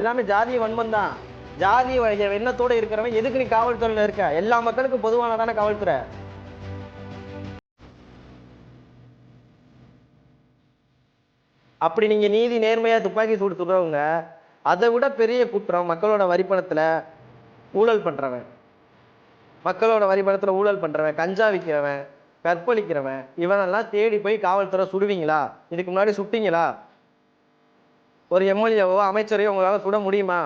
எல்லாமே ஜாதிய வன்மம் தான். ஜாதி எண்ணத்தோட இருக்கிறவன் எதுக்கு நீ காவல்துறையில இருக்க? எல்லா மக்களுக்கும் பொதுவானதான காவல்துறை. அப்படி நீங்க நீதி நேர்மையா துப்பாக்கி சூடு சுடுறவங்க அதை விட பெரிய குற்றம் மக்களோட வரிப்பணத்துல ஊழல் பண்றவன், மக்களோட வரிப்பணத்துல ஊழல் பண்றவன், கஞ்சா விற்கிறவன், கற்பழிக்கிறவன், இவனெல்லாம் தேடி போய் காவல்துறை சுடுவீங்களா? இதுக்கு முன்னாடி சுட்டீங்களா? ஒரு எம்எல்ஏவோ அமைச்சரையோ உங்களால சுட முடியுமா?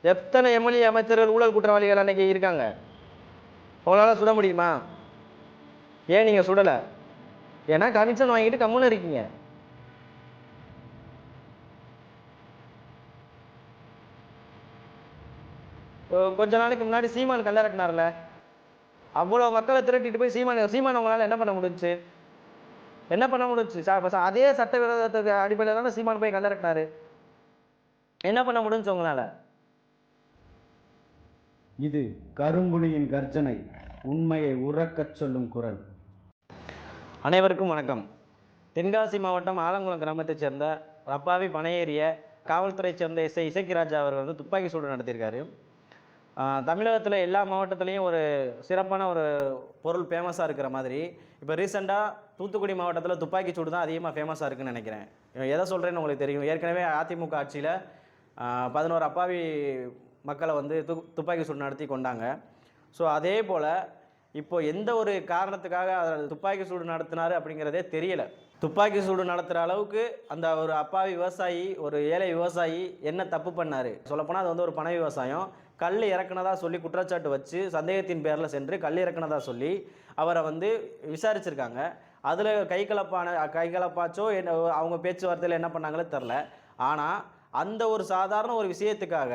எத்தனை எம்எல்ஏ அமைச்சர்கள் ஊழல் குற்றவாளிகள் அன்னைக்கு இருக்காங்க, உங்களால சுட முடியுமா? ஏன் நீங்க சுடல? ஏன்னா கமிஷன் வாங்கிட்டு கம்முன்னு இருக்கீங்க. கொஞ்ச நாளைக்கு முன்னாடி சீமான் கல்ல இறக்குனார்ல, அவ்வளவு மக்களை திரட்டிட்டு போய் சீமான் உங்களால என்ன பண்ண முடிஞ்சுச்சு? என்ன பண்ண முடிஞ்சுச்சு? அதே சட்டவிரோதத்துக்கு அடிப்படையில் தானே சீமான் போய் கல்ல இறக்குனாரு. என்ன பண்ண முடிஞ்சு உங்களால? இது கரும்புலியின் கர்ஜனை, உண்மையை உறக்கச் சொல்லும் குரல். அனைவருக்கும் வணக்கம். தென்காசி மாவட்டம் ஆலங்குளம் கிராமத்தைச் சேர்ந்த அப்பாவி பனையேறிய காவல்துறை சேர்ந்த இசக்கிராஜா அவர் வந்து துப்பாக்கி சூடு நடத்தியிருக்காரு. தமிழகத்தில் எல்லா மாவட்டத்துலேயும் ஒரு சிறப்பான ஒரு பொருள் ஃபேமஸாக இருக்கிற மாதிரி இப்போ ரீசெண்டாக தூத்துக்குடி மாவட்டத்தில் துப்பாக்கி சூடு தான் அதிகமாக ஃபேமஸாக இருக்குதுன்னு நினைக்கிறேன். எதை சொல்கிறேன்னு உங்களுக்கு தெரியும். ஏற்கனவே அதிமுக ஆட்சியில் 11 அப்பாவி மக்களை வந்து துப்பாக்கி சூடு நடத்தி கொண்டாங்க. ஸோ அதே போல் இப்போது எந்த ஒரு காரணத்துக்காக துப்பாக்கி சூடு நடத்தினார் அப்படிங்கிறதே தெரியலை. துப்பாக்கி சூடு நடத்துகிற அளவுக்கு அந்த ஒரு அப்பாவி விவசாயி, ஒரு ஏழை விவசாயி என்ன தப்பு பண்ணார்? சொல்லப்போனால் அது வந்து ஒரு பனை விவசாயம். கல் இறக்குனதாக சொல்லி குற்றச்சாட்டு வச்சு சந்தேகத்தின் பேரில் சென்று கல் இறக்குனதாக சொல்லி அவரை வந்து விசாரிச்சிருக்காங்க. அதில் கைகலப்பாச்சோ என்ன அவங்க பேச்சுவார்த்தையில் என்ன பண்ணாங்களோ தெரில. ஆனால் அந்த ஒரு சாதாரண ஒரு விஷயத்துக்காக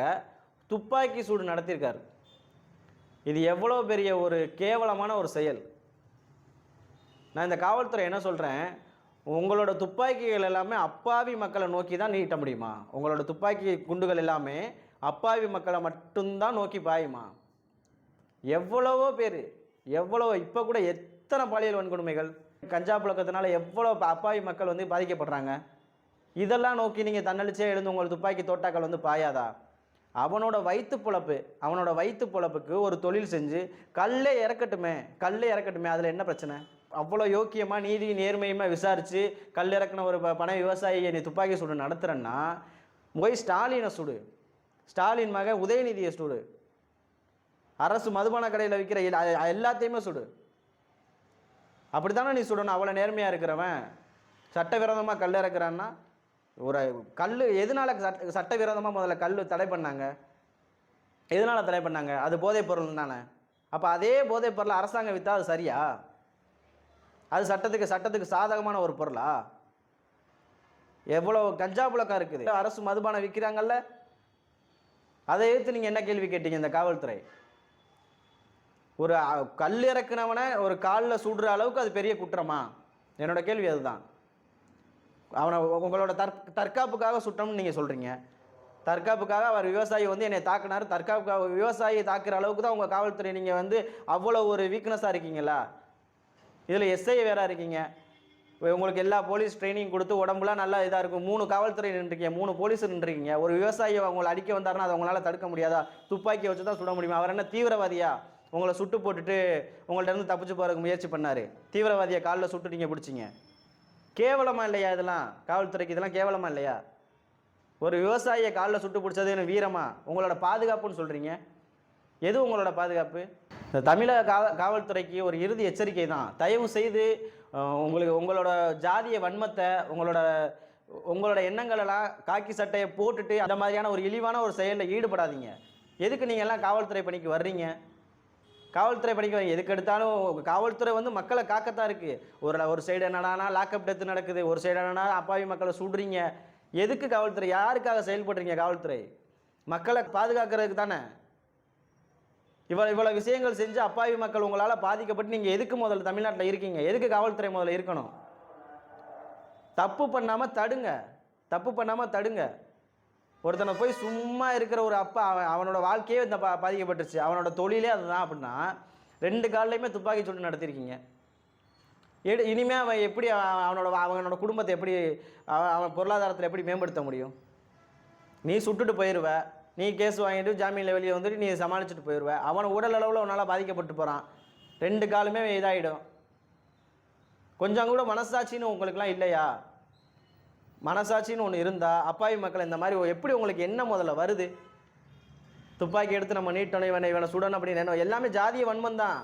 துப்பாக்கி சூடு நடத்தியிருக்காரு. இது எவ்வளோ பெரிய ஒரு கேவலமான ஒரு செயல். நான் இந்த காவல்துறை என்ன சொல்கிறேன், உங்களோட துப்பாக்கிகள் எல்லாமே அப்பாவி மக்களை நோக்கி தான் நீட்ட முடியுமா? உங்களோட துப்பாக்கி குண்டுகள் எல்லாமே அப்பாவி மக்களை மட்டும்தான் நோக்கி பாயுமா? எவ்வளவோ பேர், இப்போ கூட எத்தனை பாலியல் வன்கொடுமைகள், கஞ்சா புழக்கத்தினால எவ்வளோ அப்பாவி மக்கள் வந்து பாதிக்கப்படுறாங்க. இதெல்லாம் நோக்கி நீங்கள் தன்னழிச்சே எழுந்து உங்கள் துப்பாக்கி தோட்டாக்கள் வந்து பாயாதா? அவனோட வயிற்று பொழப்புக்கு ஒரு தொழில் செஞ்சு கல்லே இறக்கட்டுமே, அதில் என்ன பிரச்சனை? அவ்வளோ யோக்கியமாக நீதி நேர்மையுமா விசாரித்து கல் இறக்குன ஒரு பனை விவசாயியை நீ துப்பாக்கி சூடு நடத்துகிறேன்னா போய் ஸ்டாலினை சுடு, ஸ்டாலின் மகன் உதயநிதியை சுடு, அரசு மதுபான கடையில் விற்கிற எல்லாத்தையுமே சுடு. அப்படி தானே நீ சுடணும். அவ்வளோ நேர்மையாக இருக்கிறவன் சட்டவிரோதமாக கல் இறக்குறான்னா ஒரு கல் எதனால சட்டவிரோதமாக முதல்ல கல் தடை பண்ணாங்க? எதனால் தடை பண்ணாங்க? அது போதைப் பொருள் தானே. அப்போ அதே போதைப் பொருளை அரசாங்கம் விற்றா அது சரியா? அது சட்டத்துக்கு சாதகமான ஒரு பொருளா? எவ்வளோ கஞ்சா புழக்கம் இருக்குது, அரசு மதுபானம் விற்கிறாங்கல்ல, அதை எதிர்த்து நீங்கள் என்ன கேள்வி கேட்டீங்க? இந்த காவல்துறை ஒரு கல் இறக்குனவனை ஒரு காலில் சுடுற அளவுக்கு அது பெரிய குற்றமா? என்னோட கேள்வி அதுதான். அவனை உங்களோட தற்காப்புக்காக சுட்டோம்னு நீங்கள் சொல்கிறீங்க. தற்காப்புக்காக அவர் விவசாயி வந்து என்னை தாக்குனார், தற்காப்புக்காக விவசாயியை தாக்குற அளவுக்கு தான் உங்கள் காவல்துறை நீங்கள் வந்து அவ்வளோ ஒரு வீக்னஸாக இருக்கீங்களா? இதில் எஸ்ஐ வேற இருக்கீங்க. உங்களுக்கு எல்லா போலீஸ் ட்ரைனிங் கொடுத்து உடம்புலாம் நல்லா இதாக இருக்கும். 3 காவல்துறை நின்றுருக்கீங்க, 3 போலீஸ் நின்றுருக்கீங்க. ஒரு விவசாயி அவங்களை அடிக்க வந்தாருன்னா அதை உங்களால் தடுக்க முடியாதா? துப்பாக்கியை வச்சு தான் சுட முடியுமா? அவர் என்ன தீவிரவாதியா? உங்களை சுட்டு போட்டுட்டு உங்கள்ட்ட இருந்து தப்பிச்சு போகிறதுக்கு முயற்சி பண்ணார். தீவிரவாதியை காலில் சுட்டு நீங்கள் பிடிச்சிங்க. கேவலமாக இல்லையா இதெல்லாம்? காவல்துறைக்கு இதெல்லாம் கேவலமாக இல்லையா? ஒரு விவசாயியை காலில் சுட்டு பிடிச்சது என்ன வீரமா? உங்களோட பாதுகாப்புன்னு சொல்கிறீங்க. எது உங்களோட பாதுகாப்பு? இந்த தமிழக காவல்துறைக்கு ஒரு இறுதி எச்சரிக்கை தான். தயவு செய்து உங்களோட ஜாதிய வன்மத்தை, உங்களோட எண்ணங்களெல்லாம் காக்கி சட்டையை போட்டுட்டு அந்த மாதிரியான ஒரு இழிவான ஒரு செயலில் ஈடுபடாதீங்க. எதுக்கு நீங்கள் எல்லாம் காவல்துறை பணிக்கு வர்றீங்க? காவல்துறை பணிக்கு எதுக்கு எடுத்தாலும் காவல்துறை வந்து மக்களை காக்கத்தான் இருக்குது. ஒரு சைடு என்னடானா லாக்அப் டெத்து நடக்குது, ஒரு சைடு என்னன்னா அப்பாவி மக்களை சுடுறீங்க. எதுக்கு காவல்துறை? யாருக்காக செயல்படுறீங்க? காவல்துறை மக்களை பாதுகாக்கிறதுக்கு தானே. இவ்வளோ விஷயங்கள் செஞ்சு அப்பாவி மக்கள் உங்களால் பாதிக்கப்பட்டு நீங்கள் எதுக்கு முதல்ல தமிழ்நாட்டில் இருக்கீங்க? எதுக்கு காவல்துறை முதல்ல இருக்கணும்? தப்பு பண்ணாமல் தடுங்க. ஒருத்தனை போய் சும்மா இருக்கிற ஒரு அப்பா அவனோட வாழ்க்கையே இந்த பாதிக்கப்பட்டுருச்சு, அவனோட தொழிலே அதுதான் அப்படின்னா 2 காலையுமே துப்பாக்கி சூடு நடத்திருக்கீங்க. இனிமேல் அவன் எப்படி அவனோட குடும்பத்தை எப்படி அவன் பொருளாதாரத்தில் எப்படி மேம்படுத்த முடியும்? நீ சுட்டுட்டு போயிடுவ, நீ கேஸ் வாங்கிட்டு ஜாமீனில் வெளியே வந்துட்டு நீ சமாளிச்சுட்டு போயிடுவ. அவன் உடல் அளவில் உன்னால் பாதிக்கப்பட்டு போகிறான், 2 காலுமே இதாகிடும். கொஞ்சம் கூட மனசாட்சின்னு உங்களுக்குலாம் இல்லையா? மனசாட்சின்னு ஒன்று இருந்தால் அப்பாவி மக்கள் இந்த மாதிரி எப்படி உங்களுக்கு என்ன முதல்ல வருது? துப்பாக்கி எடுத்து நம்ம நீட்டணும், இவனை சுடணும் அப்படின்னு எல்லாமே ஜாதிய வன்மம் தான்.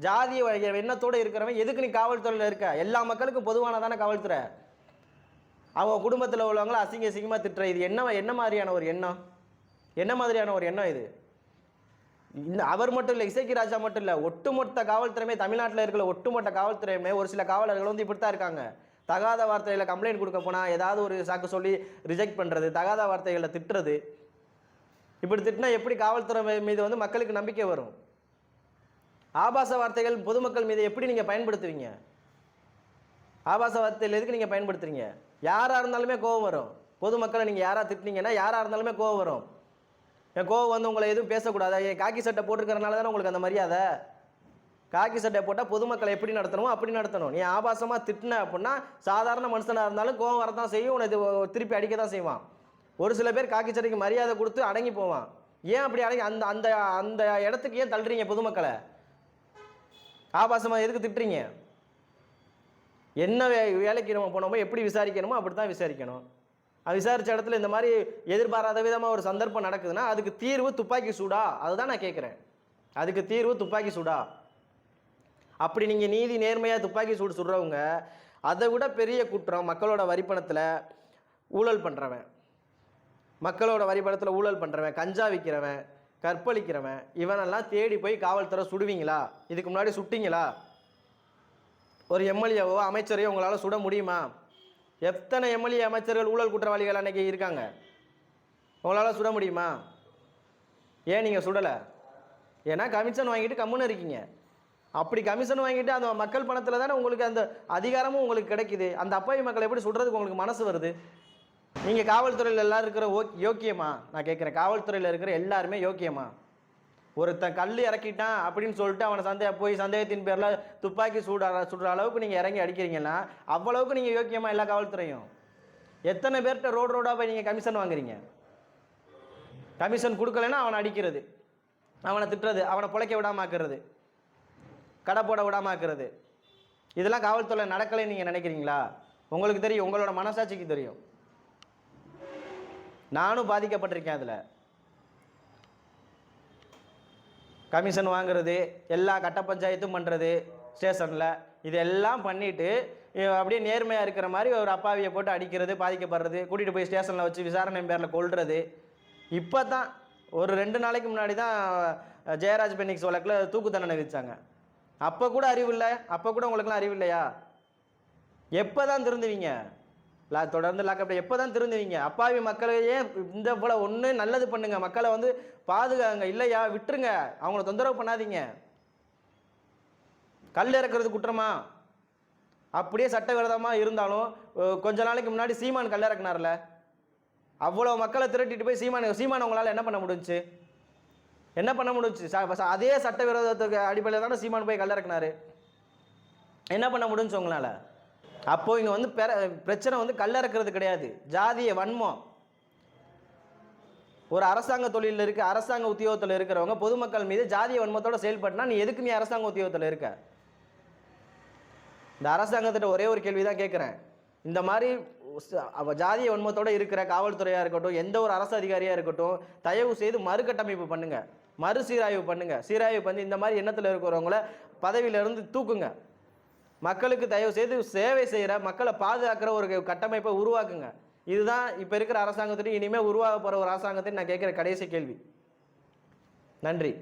ஜாதிய எண்ணத்தோடு இருக்கிறவன் எதுக்கு நீ காவல்துறையில் இருக்க? எல்லா மக்களுக்கும் பொதுவானதான காவல்துறை. அவன் குடும்பத்தில் உள்ளவங்கள அசிங்கமாக திட்டுற இது என்ன மாதிரியான ஒரு எண்ணம்? என்ன மாதிரியான ஒரு எண்ணம் இது? அவர் மட்டும் இல்லை, இசக்கி ராஜா மட்டும் இல்லை, ஒட்டுமொத்த காவல்துறையுமே, தமிழ்நாட்டில் இருக்கிற ஒட்டுமொத்த காவல்துறையுமே ஒரு சில காவலர்கள் வந்து இப்படி தான் இருக்காங்க. தகாத வார்த்தையில் கம்ப்ளைண்ட் கொடுக்க போனால் ஏதாவது ஒரு சாக்கு சொல்லி ரிஜெக்ட் பண்ணுறது, தகாத வார்த்தைகளை திட்டுறது. இப்படி திட்டினா எப்படி காவல்துறை மீது வந்து மக்களுக்கு நம்பிக்கை வரும்? ஆபாச வார்த்தைகள் பொதுமக்கள் மீது எப்படி நீங்கள் பயன்படுத்துவீங்க? ஆபாச வார்த்தைகள் எதுக்கு நீங்கள் பயன்படுத்துறீங்க? யாராக இருந்தாலுமே கோவம் வரும். பொதுமக்களை நீங்கள் யாராக திட்டினீங்கன்னா யாராக இருந்தாலுமே கோவம் வரும். என் கோவம் வந்து உங்களை எதுவும் பேசக்கூடாது, என் காக்கி சட்டை போட்டிருக்கிறனால தானே உங்களுக்கு அந்த மரியாதை. காக்கி சட்டை போட்டால் பொதுமக்களை எப்படி நடத்தணுமோ அப்படி நடத்தணும். நீ ஆபாசமாக திட்டின அப்படின்னா சாதாரண மனுஷனாக இருந்தாலும் கோவம் வரதான் செய்யும், உனக்கு திருப்பி அடிக்க தான் செய்வான். ஒரு சில பேர் காக்கி சட்டைக்கு மரியாதை கொடுத்து அடங்கி போவான். ஏன் அப்படி அடங்கி அந்த அந்த அந்த இடத்துக்கு ஏன் தள்ளுறீங்க பொதுமக்களை? ஆபாசமாக எதுக்கு திட்டுறீங்க? என்ன வேலைக்கு நம்ம போனோமோ எப்படி விசாரிக்கணுமோ அப்படி தான் விசாரிக்கணும். அது விசாரித்த இடத்துல இந்த மாதிரி எதிர்பாராத விதமாக ஒரு சந்தர்ப்பம் நடக்குதுன்னா அதுக்கு தீர்வு துப்பாக்கி சூடா? அதுதான் நான் கேட்குறேன். அதுக்கு தீர்வு துப்பாக்கி சூடா? அப்படி நீங்கள் நீதி நேர்மையாக துப்பாக்கி சூடு சுடுறவங்க, அதை விட பெரிய குற்றம் மக்களோட வரிப்பணத்தில் ஊழல் பண்ணுறவன், மக்களோட வரிப்பணத்தில் ஊழல் பண்ணுறவன், கஞ்சா விற்கிறவன், கற்பழிக்கிறவன், இவனெல்லாம் தேடி போய் காவல்துறை சுடுவீங்களா? இதுக்கு முன்னாடி சுட்டிங்களா? ஒரு எம்எல்ஏவோ அமைச்சரையோ உங்களால் சுட முடியுமா? எத்தனை எம்எல்ஏ அமைச்சர்கள் ஊழல் குற்றவாளிகள் அன்றைக்கி இருக்காங்க, உங்களால் சுட முடியுமா? ஏன் நீங்கள் சுடலை? ஏன்னா கமிஷன் வாங்கிட்டு கம்முன்னு இருக்கீங்க. அப்படி கமிஷன் வாங்கிட்டு அந்த மக்கள் பணத்தில் தானே உங்களுக்கு அந்த அதிகாரமும் உங்களுக்கு கிடைக்குது. அந்த அப்பாவி மக்களை எப்படி சுடுறதுக்கு உங்களுக்கு மனசு வருது? நீங்கள் காவல்துறையில் எல்லாரும் இருக்கிற யோக்கியமா? நான் கேட்குறேன், காவல்துறையில் இருக்கிற எல்லாருமே யோக்கியமா? ஒருத்தன் கல் இறக்கிட்டான் அப்படின்னு சொல்லிட்டு அவனை சந்தேகத்தின் பேரில் துப்பாக்கி சுடுற அளவுக்கு நீங்கள் இறங்கி அடிக்கிறீங்கன்னா அவ்வளவுக்கு நீங்கள் யோக்கியமா? எல்லா காவல்துறையும் எத்தனை பேர்கிட்ட ரோடாக போய் நீங்கள் கமிஷன் வாங்குறீங்க? கமிஷன் கொடுக்கலன்னா அவனை அடிக்கிறது, அவனை திட்டுறது, அவனை பிழைக்க விடாமாக்குறது, கடை போட விடாமாக்குறது, இதெல்லாம் காவல்துறை நடக்கலைன்னு நீங்கள் நினைக்கிறீங்களா? உங்களுக்கு தெரியும், உங்களோட மனசாட்சிக்கு தெரியும். நானும் பாதிக்கப்பட்டிருக்கேன். அதில் கமிஷன் வாங்குறது, எல்லா கட்ட பஞ்சாயத்தும் பண்ணுறது ஸ்டேஷனில், இதெல்லாம் பண்ணிவிட்டு அப்படியே நேர்மையாக இருக்கிற மாதிரி ஒரு அப்பாவியை போட்டு அடிக்கிறது, பாதிக்கப்படுறது, கூட்டிகிட்டு போய் ஸ்டேஷனில் வச்சு விசாரணை பேரில் கொள்வது. இப்போ தான் ஒரு 2 நாளைக்கு முன்னாடி தான் ஜெயராஜ் பெனிக்ஸ் வழக்கில் தூக்கு தண்டனை விதிச்சாங்க. அப்போ கூட அறிவு இல்லை? அப்போ கூட உங்களுக்குலாம் அறிவு இல்லையா? எப்போ தான் திருந்துவீங்க? தொடர்ந்து லாக்கப் எப்போ தான் திருந்துவீங்க? அப்பாவி மக்களையே இந்த போல் ஒன்று நல்லது பண்ணுங்க, மக்களை வந்து பாதுகாங்க. இல்லையா விட்டுருங்க, அவங்கள தொந்தரவு பண்ணாதீங்க. கல் இறக்குறது குற்றமா? அப்படியே சட்டவிரோதமாக இருந்தாலும் கொஞ்ச நாளைக்கு முன்னாடி சீமான் கல் இறக்குனார்ல, அவ்வளோ மக்களை திரட்டிட்டு போய் சீமான் உங்களால் என்ன பண்ண முடிஞ்சுச்சு? என்ன பண்ண முடிஞ்சுச்சு? அதே சட்டவிரோதத்துக்கு அடிப்படையில் தானே சீமான் போய் கல் இறக்குனாரு. என்ன பண்ண முடிஞ்சுச்சு உங்களால்? அப்போது இங்கே வந்து பிரச்சனை வந்து கல் இறக்குறது கிடையாது, ஜாதிய வன்மம். ஒரு அரசாங்க தொழிலில் இருக்க, அரசாங்க உத்தியோகத்தில் இருக்கிறவங்க பொதுமக்கள் மீது ஜாதிய வன்மத்தோட செயல்பட்டுனா நீ எதுக்கு நீ அரசாங்க உத்தியோகத்தில் இருக்க? இந்த அரசாங்கத்திட்ட ஒரே ஒரு கேள்வி தான் கேட்குறேன். இந்த மாதிரி ஜாதிய வன்மத்தோடு இருக்கிற காவல்துறையாக இருக்கட்டும், எந்த ஒரு அரசு அதிகாரியாக இருக்கட்டும், தயவு செய்து மறுகட்டமைப்பு பண்ணுங்க, மறுசீராய்வு பண்ணுங்க. சீராய்வு பண்ணி இந்த மாதிரி எண்ணத்தில் இருக்கிறவங்கள பதவியிலிருந்து தூக்குங்க. மக்களுக்கு தயவு செய்து சேவை செய்கிற, மக்களை பாதுகாக்கிற ஒரு கட்டமைப்பை உருவாக்குங்க. இதுதான் இப்போ இருக்கிற அரசாங்கத்திட்டு இனிமேல் உருவாக போகிற ஒரு அரசாங்கத்தை நான் கேட்குற கடைசி கேள்வி. நன்றி.